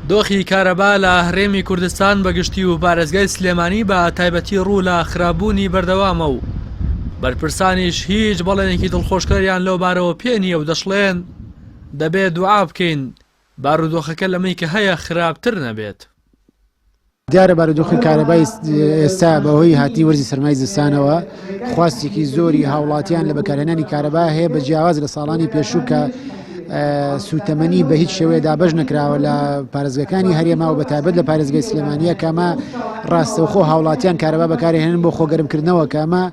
دۆخی کارەبا لە هەرێمی کوردستان بەگشتی و پارێزگای سلێمانی بە تایبەتی ڕوو لە خراپبوونی بەردەوامە و بەرپرسانیش هیچ بەڵێنێکی دڵخۆشکەریان لەو بارەوە پێ نییە و دەشڵێن دەبێت دوعا بکەین بارودۆخەکە لەمەی کە هەیە خراپتر نەبێت. دیارە بارودۆخی کارەبای ئێستا بەهۆی هاتی وەرزی سەرمای زستانەوە خواستێکی زۆری هاوڵاتیان لە بەکارهێنانی کارەبا هەیە بە جیاواز لە ساڵانی پێشوو کە سوتەمەنی بە هیچ شێوەیە دابەش نەکراوە لە پارێزگەکانی هەرێما و بەتایبەت لە پارێزگای سلێمانیە کەمە ڕاستەوخۆ هاوڵاتیان کارەبا بەکارهێنن بۆ خۆگەرمکردنەوە کەمە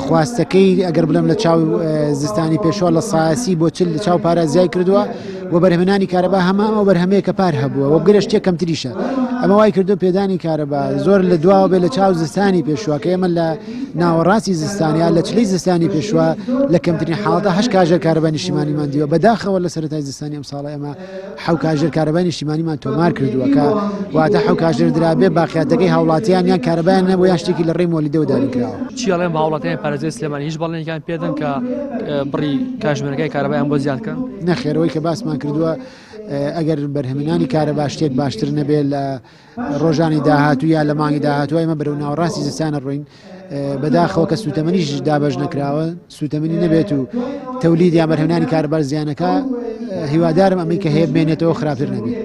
خواستەکەی ئەگەر بڵێم لە چاو زستانی پێشوە لە سایسی بۆ چل لە چاو پارێزیای کردووە و بەرهێنانی کارەبا هەمامە بەرهەمەیە کە پار هەبووە و بگرە شتێک کەمتریشە ئەمە وای کردو پێدانی کارەبا زۆر لە دواوە بێ لە چاو زستانی پێشوە کە ئێمە لە ناوەڕاستی زستانیا لە چلەی زستانی پێشوە لە کەمترین حاڵەتە 8 کاژێر کارەبا نیشتیمانیمان دیوە بەداخەوە لە سەرەتای زستانی ئەم ساڵە ئێمە 7 کاژێر کارەبای نیشتیمانیمان تۆمار کردووە کە واتە 7 کاژێر درابێ باقیاتەکەی هاوڵاتیان یان کارەبایان نەبوو یان شتێکی لە ڕێی مۆلیدەوە دانیکراوە. چی ئەڵێن بە هاوڵاتیان پارێزگای سلێمانی هیچ بەڵێنێکیان پێدەن کە بڕی کاتژمێرەکەی کارەبایان بۆ زیادکەن؟ نەخێرەوەی کە باسمان کردووە ئەگەر بەرهەمێنانی کارەبا شتێک باشتر نەبێت لە ڕۆژانی داهاتوو یا لە مانگی داهاتوە ئێمە بەرەو ناوەڕاستی زستانە ڕۆین بەداخەوە کە سوتەمەنیش دابەش نەکراوە سوتەمەنی نەبێت و تەولید یا بەرهەمێنانی کارەبا زیانەکە هیوادارم ئەمەی کە هەیە بمێنێتەوە خراپتر نەبێت.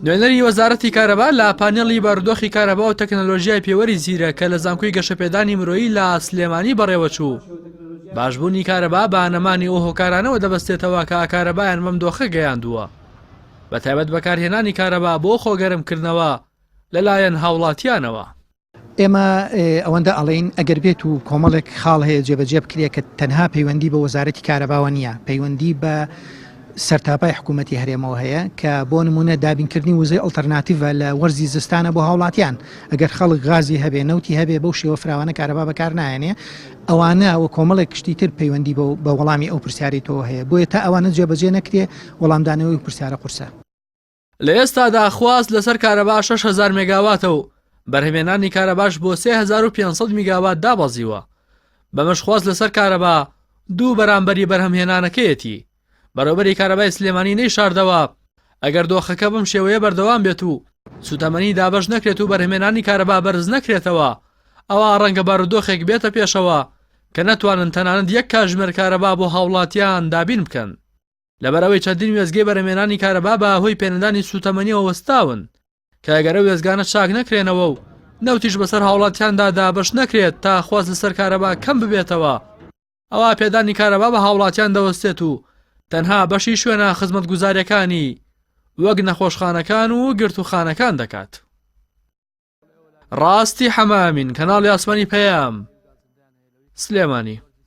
نوێنەری وەزارەتی کارەبا لە پانێڵی بارودۆخی کارەبا و تەکنەلۆژیای پێوەری زیرە کە لە زانکۆی گەشەپێدانی مرۆیی لە سلێمانی بەڕێوەچوو باشبوونی کارەبا بە ئانەمانی ئەو هۆکارانەوە دەبەستێتەوە کە کارەبایان مەم دۆخە گەیاندووە بەتایبەت بەکارهێنانی کارەبا بۆ خۆگەرمکردنەوە لەلایەن هاوڵاتیانەوە. ئێمە ئەوەندە ئەڵین ئەگەر بێت و کۆمەڵێک خاڵ هەیە جێبەجێ بکرێت کە تەنها پەیوەندی بە وەزارەتی کارەباوە نییە پەیوەندی بە سەرتاپای حکوومەتی هەرێمەوە هەیە کە بۆ نمونە دابینکردنی وزەی ئەڵتەرناتیڤە لە وەرزی زستانە بۆ هاوڵاتیان ئەگەر خەڵک غازی هەبێ نەوتی هەبێ بەو شێوە فراوانە کارەبا بەکار نایەنێ ئەوانە ئەوە کۆمەڵێک کشتی تر پەیوەندی بە وەڵامی ئەو پرسیاری تۆ هەیە بۆیە تا ئەوانە جێبەجێ نەکرێ وەڵامدانەوەی پرسیارە قورسە. لە ئێستادا خواست لەسەر کارەبا 6,000 مێگاواتە و بەرهەمێنانی کارەباش بۆ 3500 میگاوات دابەزیوە بەمەش خواست لەسەر کارەبا دوو بەرامبەری بەرهەمهێنانەکەیەتی بەڕێوەبەری کارەبای سلێمانی نەیشاردەوە ئەگەر دۆخەکە بەم شێوەیە بەردەوام بێت و سوتەمەنی دابەش نەکرێت و بەرهەمێنانی کارەبا بەرز نەکرێتەوە ئەوە ڕەنگە بارودۆخێک بێتە پێشەوە کە نەتوانن تەنانەت یەک کاتژمێر کارەبا بۆ هاوڵاتیان دابین بکەن لەبەرەوەی چەندین وێزگەی بەرهەمێنانی کارەبا بە هۆی پێنەدانی سوتەمەنیەوە وەستاون کە ئەگەرە وێزگانە چاک نەکرێنەوە و نەوتیش بەسەر هاوڵاتیاندا دابەش نەکرێت تا خواست لەسەر کارەبا کەم ببێتەوە ئەوە پێدانی کارەبا بە هاوڵاتیان دەوەستێت و تەنها بەشی شوێنە خزمەتگوزاریەکانی وەک نەخۆشخانەکان و گرتوخانەکان دەکات. ڕاستی حەمامین کەناڵی ئاسمانی پەیام سلێمانی.